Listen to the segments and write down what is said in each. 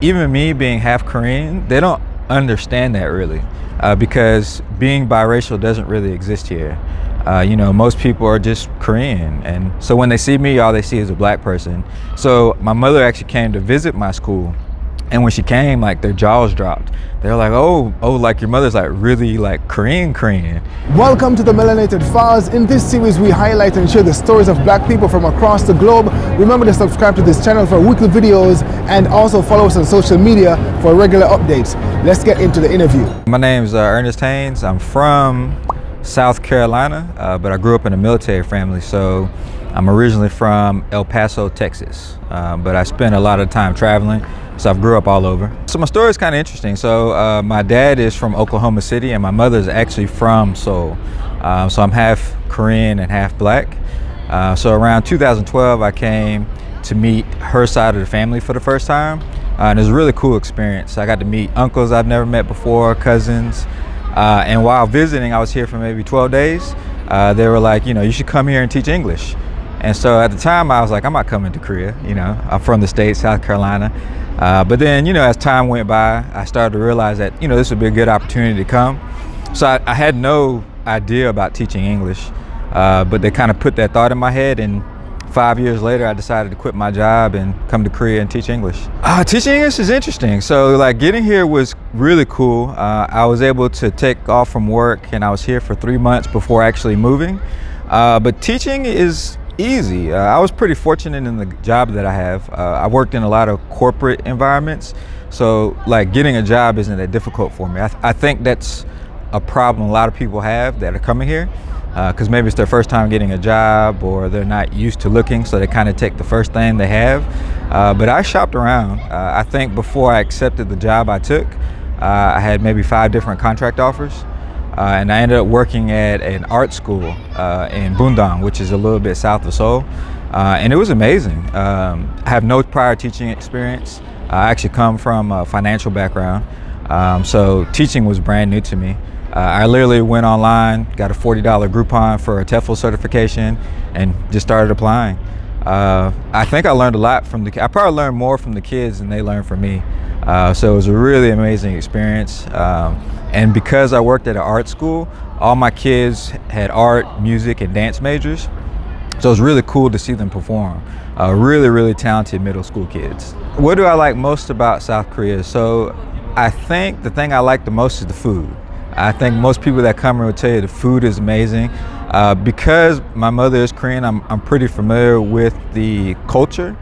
Even me being half Korean, they don't understand that really, because being biracial doesn't really exist here. Most people are just Korean, and so when they see me, all they see is a black person. So my mother actually came to visit my school, and when she came, like, their jaws dropped. They're like, oh, like your mother's like really like Korean. Welcome to the Melanated Files. In this series, we highlight and share the stories of black people from across the globe. Remember to subscribe to this channel for weekly videos and also follow us on social media for regular updates. Let's get into the interview. My name's Ernest Haynes. I'm from South Carolina, but I grew up in a military family, so I'm originally from El Paso, Texas, but I spent a lot of time traveling, so I've grew up all over. So my story is kind of interesting. So my dad is from Oklahoma City, and my mother is actually from Seoul. So I'm half Korean and half black. So around 2012, I came to meet her side of the family for the first time, and it was a really cool experience. I got to meet uncles I've never met before, cousins, and while visiting, I was here for maybe 12 days. They were like, you should come here and teach English. And so at the time, I was like, I'm not coming to Korea. I'm from the States, South Carolina. But then, as time went by, I started to realize that, this would be a good opportunity to come. So I had no idea about teaching English, but they kind of put that thought in my head. And 5 years later, I decided to quit my job and come to Korea and teach English. Teaching English is interesting. So like getting here was really cool. I was able to take off from work, and I was here for 3 months before actually moving. But teaching is easy. I was pretty fortunate in the job that I have. I worked in a lot of corporate environments, so like getting a job isn't that difficult for me. I think that's a problem a lot of people have that are coming here, because maybe it's their first time getting a job, or they're not used to looking, so they kind of take the first thing they have. But I shopped around. I think before I accepted the job I took, I had maybe 5 different contract offers. And I ended up working at an art school in Bundang, which is a little bit south of Seoul. And it was amazing. I have no prior teaching experience. I actually come from a financial background. So teaching was brand new to me. I literally went online, got a $40 Groupon for a TEFL certification, and just started applying. I think I learned a lot from I probably learned more from the kids than they learned from me. So it was a really amazing experience. And because I worked at an art school, all my kids had art, music, and dance majors. So it was really cool to see them perform. Really, really talented middle school kids. What do I like most about South Korea? So I think the thing I like the most is the food. I think most people that come here will tell you the food is amazing. Because my mother is Korean, I'm pretty familiar with the culture.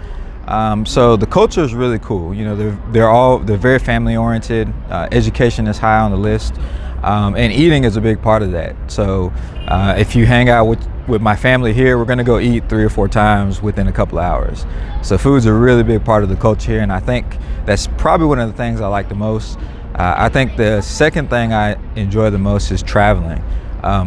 So the culture is really cool. They're very family oriented. Education is high on the list, and eating is a big part of that. So if you hang out with my family here, we're gonna go eat 3 or 4 times within a couple of hours. So food's a really big part of the culture here, and I think that's probably one of the things I like the most. I think the second thing I enjoy the most is traveling.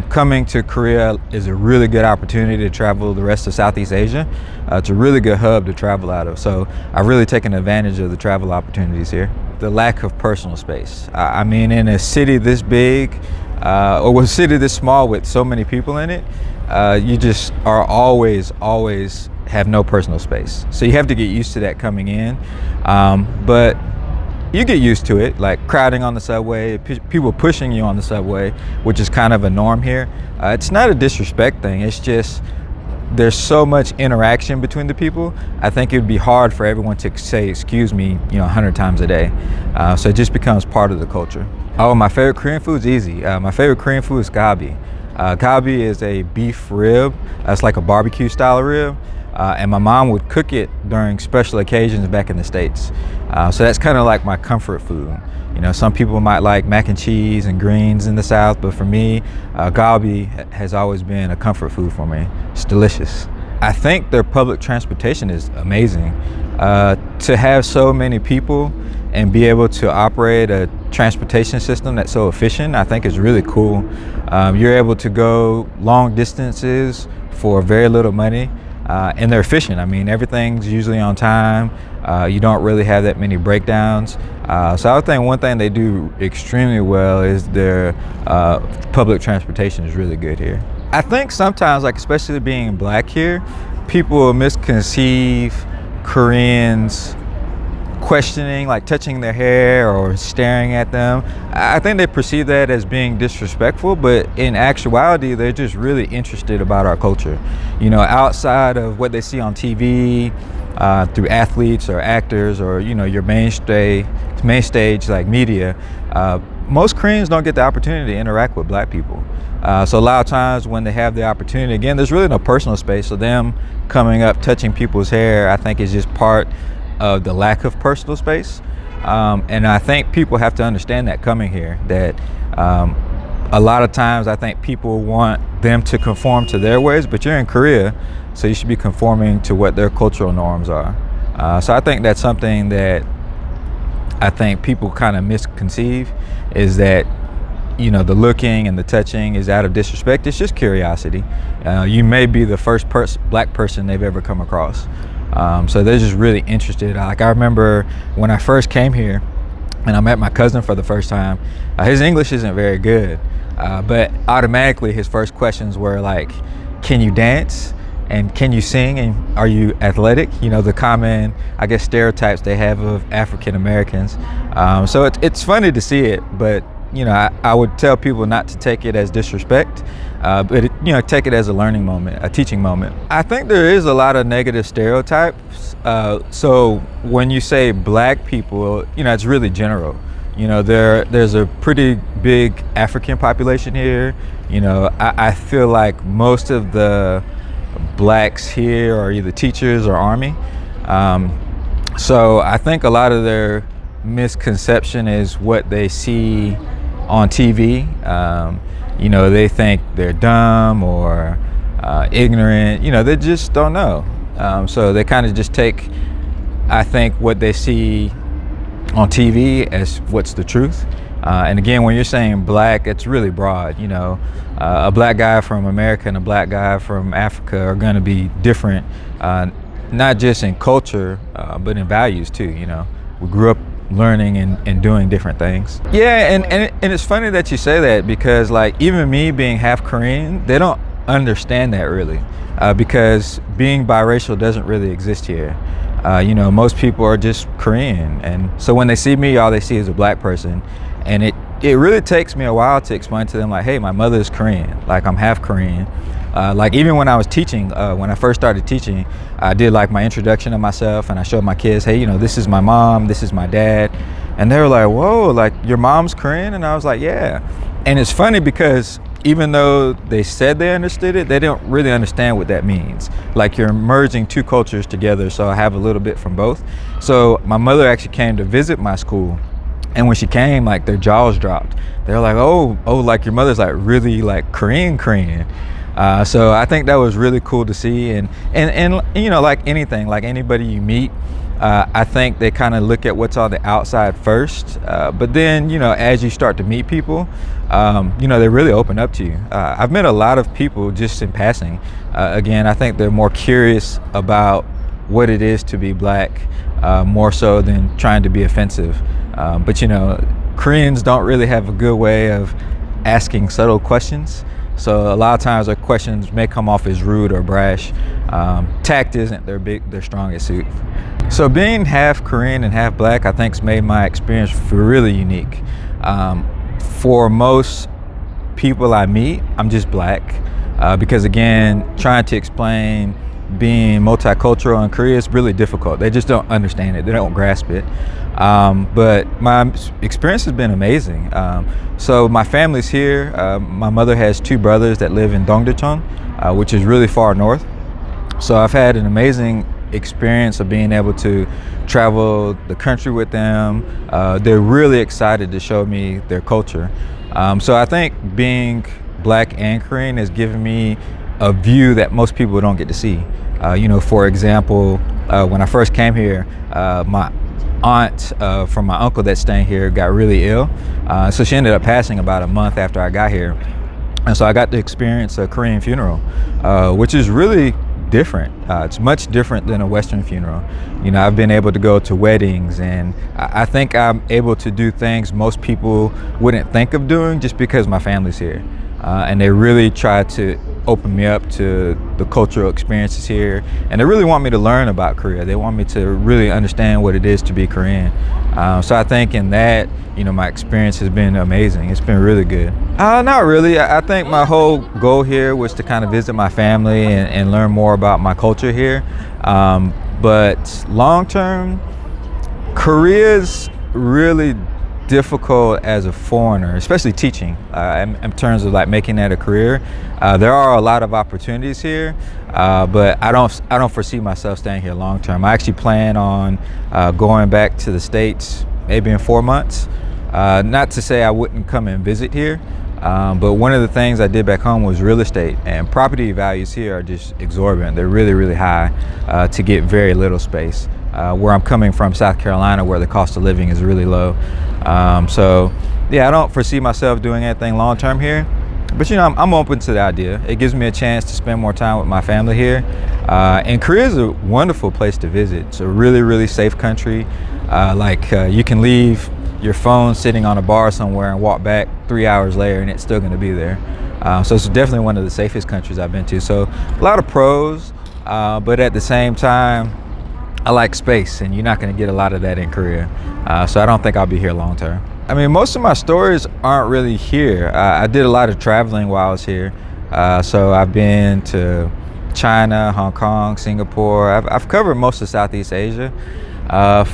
Coming to Korea is a really good opportunity to travel the rest of Southeast Asia. It's a really good hub to travel out of, so I've really taken advantage of the travel opportunities here. The lack of personal space. I mean, in a city this big, or a city this small with so many people in it, you just are always have no personal space. So you have to get used to that coming in, but you get used to it, like crowding on the subway, people pushing you on the subway, which is kind of a norm here. It's not a disrespect thing, it's just there's so much interaction between the people. I think it would be hard for everyone to say excuse me 100 times a day. So it just becomes part of the culture. Oh, my favorite Korean food is easy. My favorite Korean food is galbi. Galbi is a beef rib. It's like a barbecue style rib. And my mom would cook it during special occasions back in the States. So that's kind of like my comfort food. Some people might like mac and cheese and greens in the South, but for me, galbi has always been a comfort food for me. It's delicious. I think their public transportation is amazing. To have so many people and be able to operate a transportation system that's so efficient, I think is really cool. You're able to go long distances for very little money. And they're efficient. I mean, everything's usually on time. You don't really have that many breakdowns. So I think one thing they do extremely well is their public transportation is really good here. I think sometimes, like especially being black here, people misconceive Koreans questioning, like touching their hair or staring at them. I think they perceive that as being disrespectful, but in actuality, they're just really interested about our culture. You know, outside of what they see on TV, through athletes or actors or, you know, your main stage like media, most Koreans don't get the opportunity to interact with black people. So a lot of times when they have the opportunity, again, there's really no personal space. So them coming up, touching people's hair, I think is just part of the lack of personal space. And I think people have to understand that coming here, that a lot of times I think people want them to conform to their ways, but you're in Korea, so you should be conforming to what their cultural norms are. So I think that's something that I think people kind of misconceive, is that, you know, the looking and the touching is out of disrespect. It's just curiosity. You may be the first black person they've ever come across. So they're just really interested. Like, I remember when I first came here and I met my cousin for the first time, his English isn't very good, but automatically his first questions were like, can you dance? And can you sing? And are you athletic? You know, the common, I guess, stereotypes they have of African Americans. So it's funny to see it, but, you know, I would tell people not to take it as disrespect, but you know, take it as a learning moment, a teaching moment. I think there is a lot of negative stereotypes. So when you say black people, you know, it's really general. You know, there's a pretty big African population here. You know, I feel like most of the blacks here are either teachers or army. So I think a lot of their misconception is what they see on TV. You know, they think they're dumb or ignorant. You know, they just don't know. So they kind of just take, I think, what they see on TV as what's the truth. And again, when you're saying black, it's really broad. You know, a black guy from America and a black guy from Africa are going to be different, not just in culture, but in values too. You know, we grew up learning and doing different things. Yeah, and it's funny that you say that, because like even me being half Korean, they don't understand that really, because being biracial doesn't really exist here. You know, most people are just Korean, and so when they see me, all they see is a black person. And it really takes me a while to explain to them, like, hey, my mother is Korean, like I'm half Korean. Like even when I was teaching, when I first started teaching, I did like my introduction of myself, and I showed my kids, hey, you know, this is my mom, this is my dad. And they were like, whoa, like your mom's Korean? And I was like, yeah. And it's funny because even though they said they understood it, they don't really understand what that means. Like you're merging two cultures together, so I have a little bit from both. So my mother actually came to visit my school. And when she came, like their jaws dropped. They're like, oh, like your mother's like really like Korean. So I think that was really cool to see. And you know, like anything, like anybody you meet, I think they kind of look at what's on the outside first. But then, you know, as you start to meet people, you know, they really open up to you. I've met a lot of people just in passing. Again, I think they're more curious about what it is to be black, more so than trying to be offensive. But you know, Koreans don't really have a good way of asking subtle questions. So a lot of times their questions may come off as rude or brash. Tact isn't their strongest suit. So being half Korean and half black, I think's made my experience really unique. For most people I meet, I'm just black. Because again, trying to explain being multicultural in Korea is really difficult. They just don't understand it. They don't grasp it. But my experience has been amazing. So my family's here. My mother has two brothers that live in Dongdaecheon, which is really far north. So I've had an amazing experience of being able to travel the country with them. They're really excited to show me their culture. So I think being black and Korean has given me a view that most people don't get to see. You know, for example, when I first came here, my aunt from my uncle that's staying here got really ill. So she ended up passing about a month after I got here. And so I got to experience a Korean funeral, which is really different. It's much different than a Western funeral. You know, I've been able to go to weddings, and I think I'm able to do things most people wouldn't think of doing just because my family's here. and they really try to open me up to the cultural experiences here, and they really want me to learn about Korea. They want me to really understand what it is to be Korean. So I think in that, my experience has been amazing. It's been really good. Not really. I think my whole goal here was to kind of visit my family and learn more about my culture here. But long term, Korea's really difficult as a foreigner, especially teaching, in terms of like making that a career. There are a lot of opportunities here, but I don't foresee myself staying here long term. I actually plan on going back to the States maybe in 4 months. Not to say I wouldn't come and visit here, but one of the things I did back home was real estate, and property values here are just exorbitant. They're really, really high to get very little space. Where I'm coming from, South Carolina, where the cost of living is really low. So yeah, I don't foresee myself doing anything long term here, but I'm open to the idea. It gives me a chance to spend more time with my family here. And Korea is a wonderful place to visit. It's a really, really safe country. You can leave your phone sitting on a bar somewhere and walk back 3 hours later and it's still going to be there. So it's definitely one of the safest countries I've been to. So a lot of pros, but at the same time, I like space, and you're not going to get a lot of that in Korea. So I don't think I'll be here long term. I mean, most of my stories aren't really here. I did a lot of traveling while I was here. So I've been to China, Hong Kong, Singapore. I've covered most of Southeast Asia.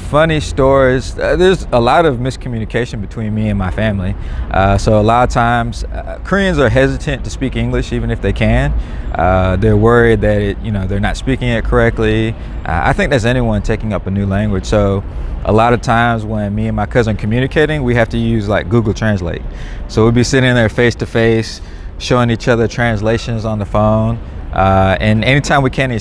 Funny stories, there's a lot of miscommunication between me and my family. So a lot of times Koreans are hesitant to speak English even if they can. They're worried that they're not speaking it correctly. I think that's anyone taking up a new language. So a lot of times when me and my cousin are communicating, we have to use like Google Translate. So we'll be sitting there face to face, showing each other translations on the phone. And anytime we can't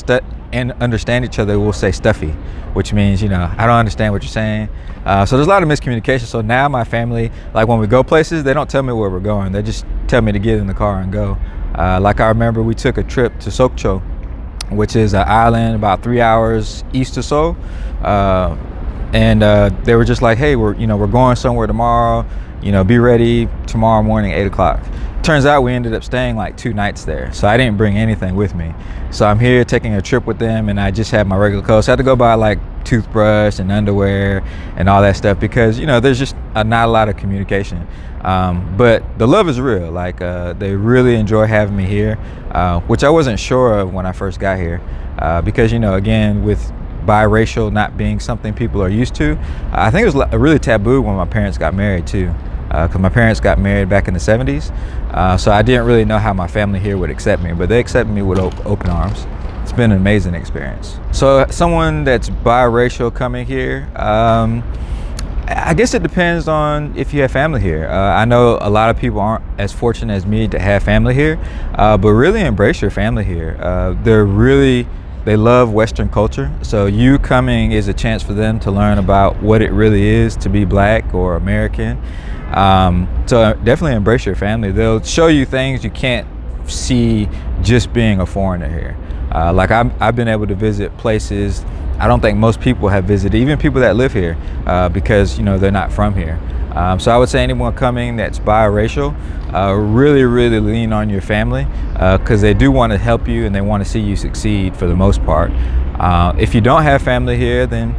understand each other, we'll say stuffy, which means, I don't understand what you're saying. So there's a lot of miscommunication. So now my family, like when we go places, they don't tell me where we're going. They just tell me to get in the car and go. Like I remember we took a trip to Seoul, which is an island about 3 hours east of Seoul. And they were just like, hey, we're going somewhere tomorrow, be ready tomorrow morning, 8 o'clock. Turns out we ended up staying like 2 nights there. So I didn't bring anything with me. So I'm here taking a trip with them, and I just had my regular clothes. So I had to go buy like toothbrush and underwear and all that stuff because, there's just not a lot of communication. But the love is real. Like they really enjoy having me here, which I wasn't sure of when I first got here. Because, again, with biracial not being something people are used to, I think it was really taboo when my parents got married too. Because my parents got married back in the 70s. So I didn't really know how my family here would accept me, but they accepted me with open arms. It's been an amazing experience. So someone that's biracial coming here, I guess it depends on if you have family here. I know a lot of people aren't as fortunate as me to have family here, but really embrace your family here. They love Western culture. So you coming is a chance for them to learn about what it really is to be Black or American. So definitely embrace your family. They'll show you things you can't see just being a foreigner here. Like I've been able to visit places I don't think most people have visited, even people that live here, because they're not from here. So I would say anyone coming that's biracial, really lean on your family, because they do want to help you and they want to see you succeed for the most part. If you don't have family here, then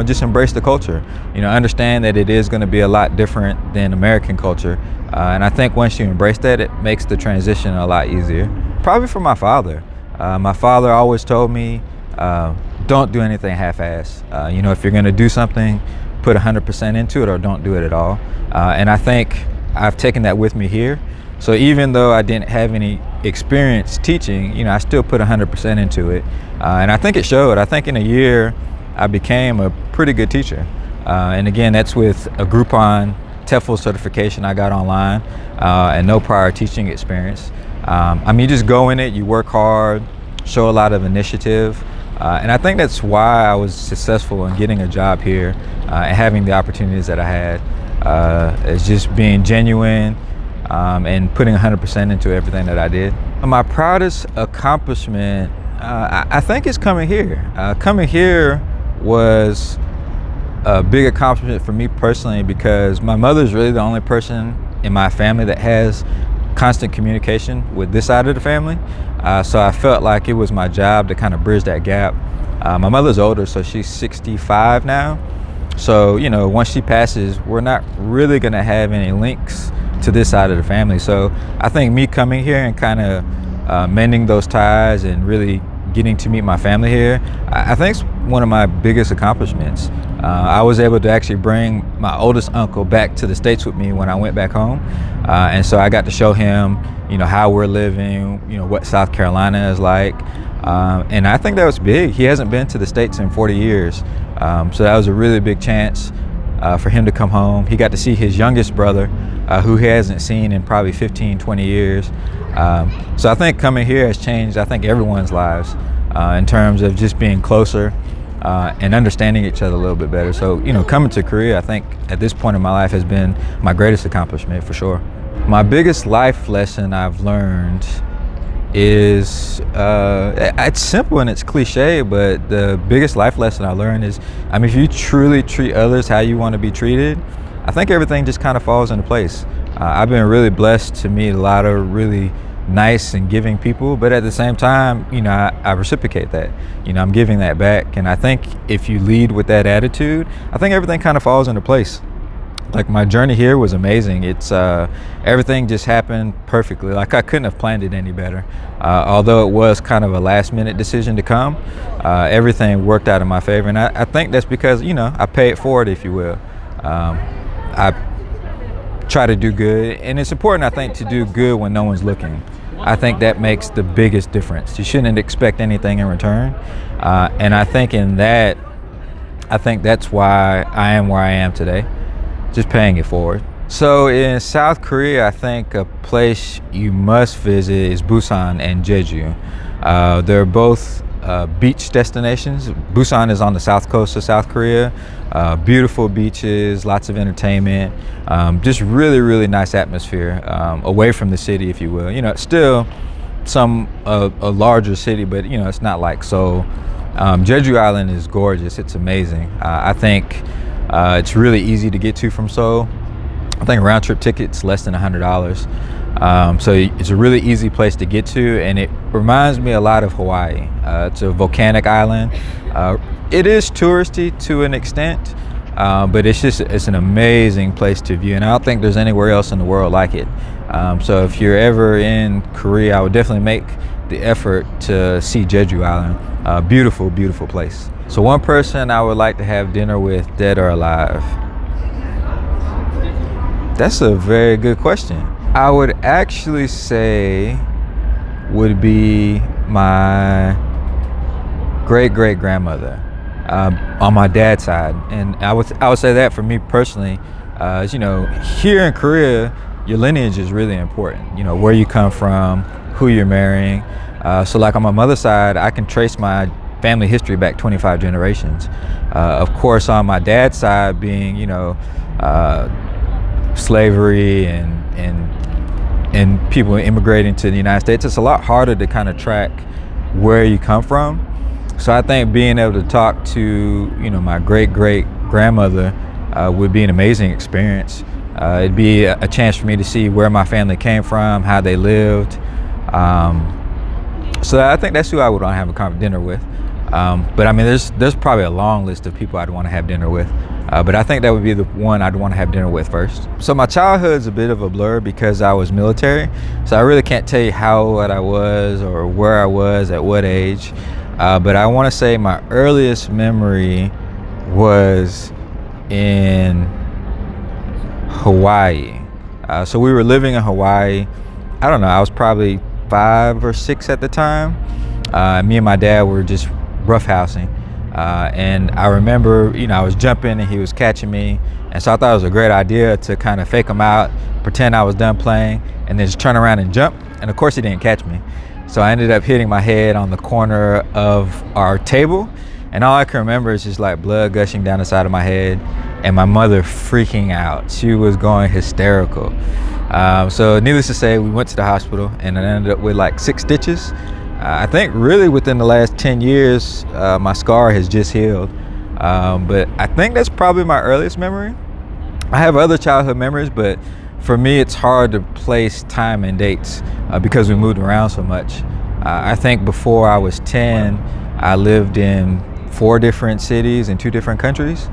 just embrace the culture. Understand that it is going to be a lot different than American culture, and I think once you embrace that, it makes the transition a lot easier. Probably from my father. My father always told me, don't do anything half-assed. If you're going to do something, put 100% into it, or don't do it at all. And I think I've taken that with me here. So even though I didn't have any experience teaching, I still put 100% into it. And I think it showed. I think in a year, I became a pretty good teacher. And again, that's with a Groupon TEFL certification I got online, and no prior teaching experience. You just go in it, you work hard, show a lot of initiative. And I think that's why I was successful in getting a job here and having the opportunities that I had. It's just being genuine and putting 100% into everything that I did. My proudest accomplishment, I think, is coming here. Coming here was a big accomplishment for me personally, because my mother is really the only person in my family that has constant communication with this side of the family. So I felt like it was my job to kind of bridge that gap. My mother's older, so she's 65 now. So, you know, once she passes, we're not really going to have any links to this side of the family. So I think me coming here and kind of mending those ties and really getting to meet my family here, I think it's one of my biggest accomplishments. I was able to actually bring my oldest uncle back to the States with me when I went back home. And so I got to show him, you know, how we're living, you know, what South Carolina is like. And I think that was big. He hasn't been to the States in 40 years. So that was a really big chance for him to come home. He got to see his youngest brother, who he hasn't seen in probably 15, 20 years. So I think coming here has changed, I think, everyone's lives in terms of just being closer and understanding each other a little bit better. So, you know, coming to Korea, I think at this point in my life has been my greatest accomplishment for sure. My biggest life lesson I've learned is, it's simple and it's cliche, but the biggest life lesson I learned is, I mean, if you truly treat others how you want to be treated, I think everything just kind of falls into place. I've been really blessed to meet a lot of really nice and giving people, but at the same time, you know, I reciprocate that. You know, I'm giving that back, and I think if you lead with that attitude, I think everything kind of falls into place. Like, my journey here was amazing. It's everything just happened perfectly. Like, I couldn't have planned it any better. Although it was kind of a last-minute decision to come, everything worked out in my favor, and I think that's because, you know, I paid forward, if you will. I try to do good, and it's important, I think, to do good when no one's looking. I think that makes the biggest difference. You shouldn't expect anything in return, and I think in that, I think that's why I am where I am today, just paying it forward. So in South Korea, I think a place you must visit is Busan and Jeju. They're both beach destinations. Busan is on the south coast of South Korea. Beautiful beaches, lots of entertainment, just really, really nice atmosphere, away from the city, if you will. You know, it's still a larger city, but, you know, it's not like Seoul. Jeju Island is gorgeous. It's amazing. I think it's really easy to get to from Seoul. I think round trip tickets less than $100. So it's a really easy place to get to, and it reminds me a lot of Hawaii. It's a volcanic island. It is touristy to an extent, but it's an amazing place to view, and I don't think there's anywhere else in the world like it. So if you're ever in Korea, I would definitely make the effort to see Jeju Island. Beautiful, beautiful place. So one person I would like to have dinner with, dead or alive? That's a very good question. I would actually say would be my great-great-grandmother on my dad's side. And I would say that for me personally, you know, here in Korea, your lineage is really important. You know, where you come from, who you're marrying. So like on my mother's side, I can trace my family history back 25 generations. Of course, on my dad's side, being, you know, slavery and people immigrating to the United States, it's a lot harder to kind of track where you come from. So I think being able to talk to, you know, my great-great-grandmother would be an amazing experience. It'd be a chance for me to see where my family came from, how they lived. So I think that's who I would want to have a dinner with. But I mean, there's probably a long list of people I'd want to have dinner with. But I think that would be the one I'd want to have dinner with first. So my childhood's a bit of a blur because I was military. So I really can't tell you how old I was or where I was at what age. But I want to say my earliest memory was in Hawaii. So we were living in Hawaii. I don't know, I was probably 5 or 6 at the time. Me and my dad were just roughhousing. And I remember, you know, I was jumping and he was catching me. And so I thought it was a great idea to kind of fake him out, pretend I was done playing, and then just turn around and jump. And of course he didn't catch me. So I ended up hitting my head on the corner of our table. And all I can remember is just like blood gushing down the side of my head and my mother freaking out. She was going hysterical. So needless to say, we went to the hospital and I ended up with like 6 stitches. I think really within the last 10 years, my scar has just healed. But I think that's probably my earliest memory. I have other childhood memories, but For me, it's hard to place time and dates because we moved around so much. I think before I was 10, I lived in 4 different cities in 2 different countries.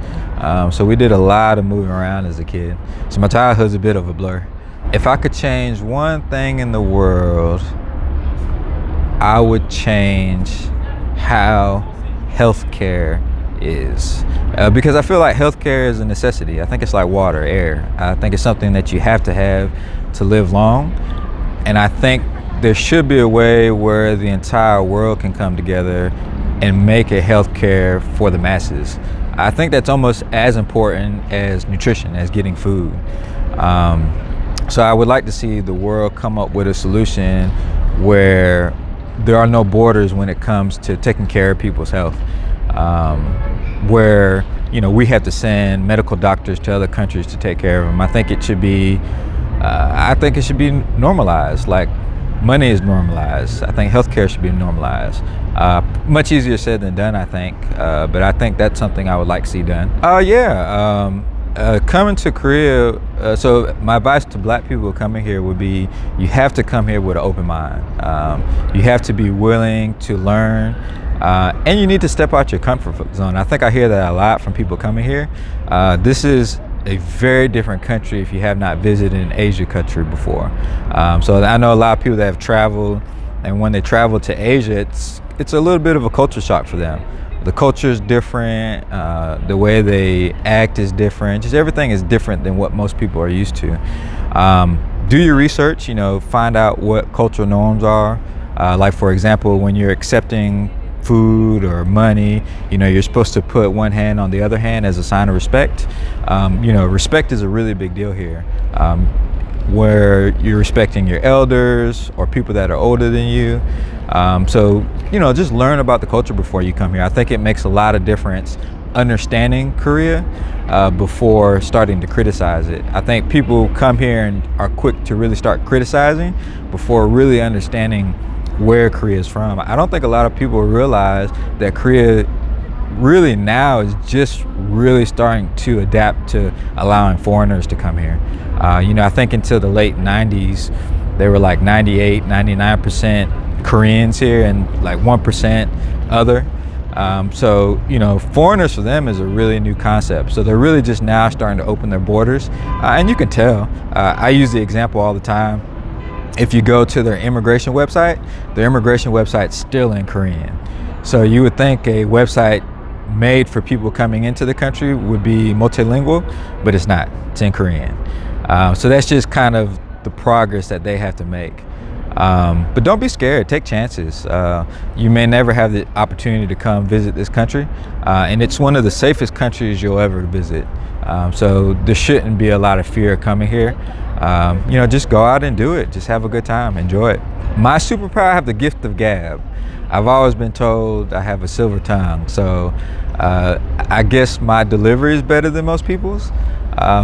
So we did a lot of moving around as a kid. So my childhood's a bit of a blur. If I could change one thing in the world, I would change how healthcare is. Because I feel like healthcare is a necessity. I think it's like water, air. I think it's something that you have to live long. And I think there should be a way where the entire world can come together and make a healthcare for the masses. I think that's almost as important as nutrition, as getting food. So I would like to see the world come up with a solution where there are no borders when it comes to taking care of people's health. Where we have to send medical doctors to other countries to take care of them. I think it should be normalized. Like money is normalized. I think healthcare should be normalized. Much easier said than done, I think. But I think that's something I would like to see done. Coming to Korea, so my advice to black people coming here would be, you have to come here with an open mind. You have to be willing to learn, and you need to step out your comfort zone. I think I hear that a lot from people coming here. This is a very different country if you have not visited an Asia country before. So I know a lot of people that have traveled, and when they travel to Asia, it's a little bit of a culture shock for them. The culture is different, the way they act is different, just everything is different than what most people are used to. Do your research, find out what cultural norms are. Like for example, when you're accepting food or money, you're supposed to put one hand on the other hand as a sign of respect. Respect is a really big deal here. Where you're respecting your elders or people that are older than you. So just learn about the culture before you come here. I think it makes a lot of difference understanding Korea before starting to criticize it. I think people come here and are quick to really start criticizing before really understanding where Korea is from. I don't think a lot of people realize that Korea really now is just really starting to adapt to allowing foreigners to come here. I think until the late 90s, they were like 98, 99% Koreans here and like 1% other. So foreigners for them is a really new concept. So they're really just now starting to open their borders. And you can tell, I use the example all the time. If you go to their immigration website's still in Korean. So you would think a website made for people coming into the country would be multilingual, but it's not. It's in Korean. So that's just kind of the progress that they have to make. But don't be scared. Take chances. You may never have the opportunity to come visit this country, and it's one of the safest countries you'll ever visit. So there shouldn't be a lot of fear coming here. Just go out and do it. Just have a good time. Enjoy it. My superpower, I have the gift of gab. I've always been told I have a silver tongue. So I guess my delivery is better than most people's.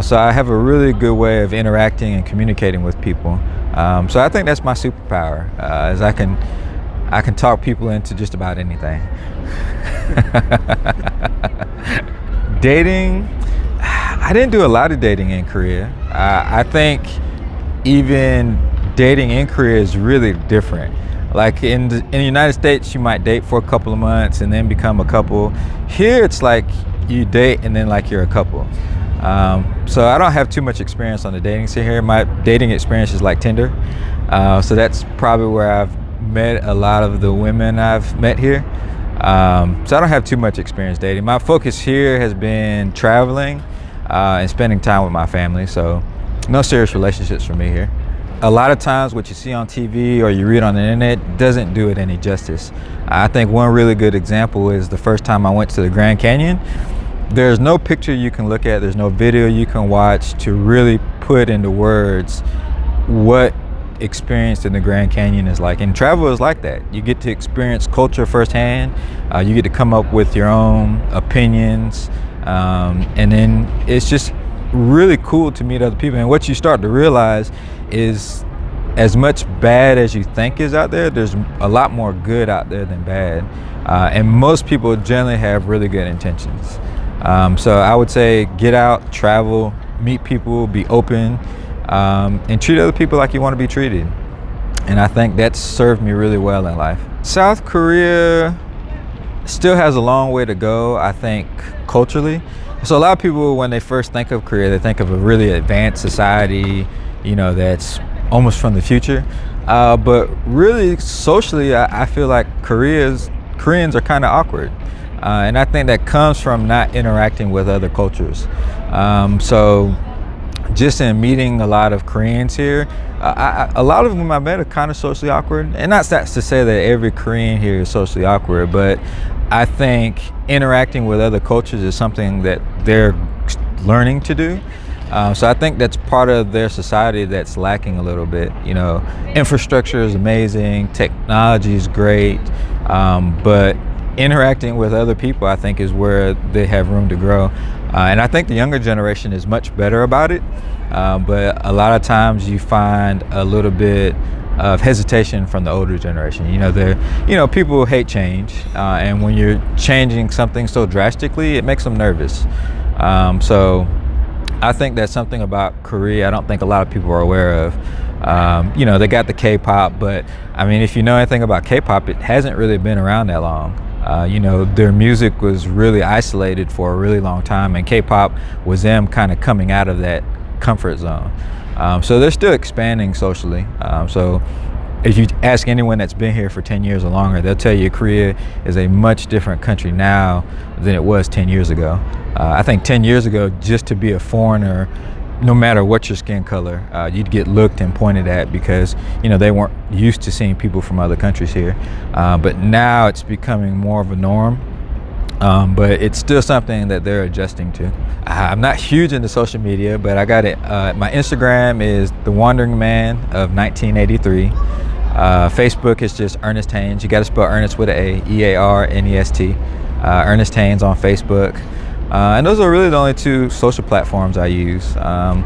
So I have a really good way of interacting and communicating with people. So I think that's my superpower, is I can talk people into just about anything. Dating, I didn't do a lot of dating in Korea. I think even dating in Korea is really different. Like in the United States, you might date for a couple of months and then become a couple. Here, it's like you date and then like you're a couple. So I don't have too much experience on the dating scene here. My dating experience is like Tinder. So that's probably where I've met a lot of the women I've met here. So I don't have too much experience dating. My focus here has been traveling and spending time with my family. So no serious relationships for me here. A lot of times what you see on TV or you read on the internet doesn't do it any justice. I think one really good example is the first time I went to the Grand Canyon. There's no picture you can look at, there's no video you can watch to really put into words what experience in the Grand Canyon is like. And travel is like that. You get to experience culture firsthand. You get to come up with your own opinions. And then it's just really cool to meet other people. And what you start to realize is, as much bad as you think is out there, there's a lot more good out there than bad. And most people generally have really good intentions. So I would say get out, travel, meet people, be open, and treat other people like you want to be treated. And I think that's served me really well in life. South Korea still has a long way to go, I think, culturally. So a lot of people, when they first think of Korea, they think of a really advanced society, you know, that's almost from the future. But really, socially, I feel like Koreans are kind of awkward. And I think that comes from not interacting with other cultures. So just in meeting a lot of Koreans here, a lot of them I met are kind of socially awkward. And not that to say that every Korean here is socially awkward, but I think interacting with other cultures is something that they're learning to do. So I think that's part of their society that's lacking a little bit. You know, infrastructure is amazing, technology is great, but interacting with other people, I think, is where they have room to grow. And I think the younger generation is much better about it. But a lot of times you find a little bit of hesitation from the older generation. You know, people hate change, and when you're changing something so drastically, it makes them nervous. So I think that's something about Korea I don't think a lot of people are aware of. You know, they got the K-pop, but I mean, if you know anything about K-pop, it hasn't really been around that long. You know, their music was really isolated for a really long time, and K-pop was them kind of coming out of that comfort zone. So they're still expanding socially. So if you ask anyone that's been here for 10 years or longer, they'll tell you Korea is a much different country now than it was 10 years ago. I think 10 years ago, just to be a foreigner, no matter what your skin color, you'd get looked and pointed at because, you know, they weren't used to seeing people from other countries here. But now it's becoming more of a norm. But it's still something that they're adjusting to. I'm not huge into social media, but I got it. My Instagram is The Wandering Man of 1983. Facebook is just Ernest Haynes. You got to spell Ernest with an A, E-A-R-N-E-S-T. Ernest Haynes on Facebook. And those are really the only two social platforms I use. I'm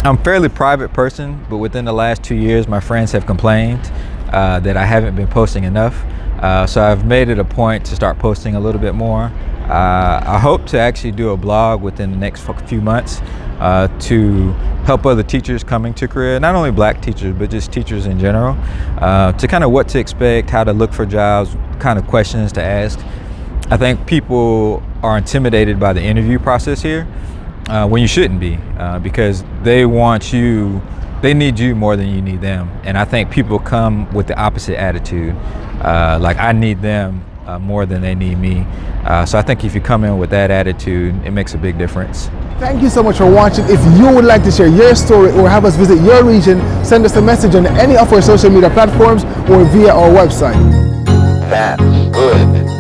a fairly private person, but within the last 2 years, my friends have complained that I haven't been posting enough. So I've made it a point to start posting a little bit more. I hope to actually do a blog within the next few months to help other teachers coming to Korea, not only black teachers, but just teachers in general, to kind of what to expect, how to look for jobs, kind of questions to ask. I think people are intimidated by the interview process here when you shouldn't be, because they need you more than you need them. And I think people come with the opposite attitude. Like I need them more than they need me. So I think if you come in with that attitude, it makes a big difference. Thank you so much for watching. If you would like to share your story or have us visit your region, send us a message on any of our social media platforms or via our website. That's good.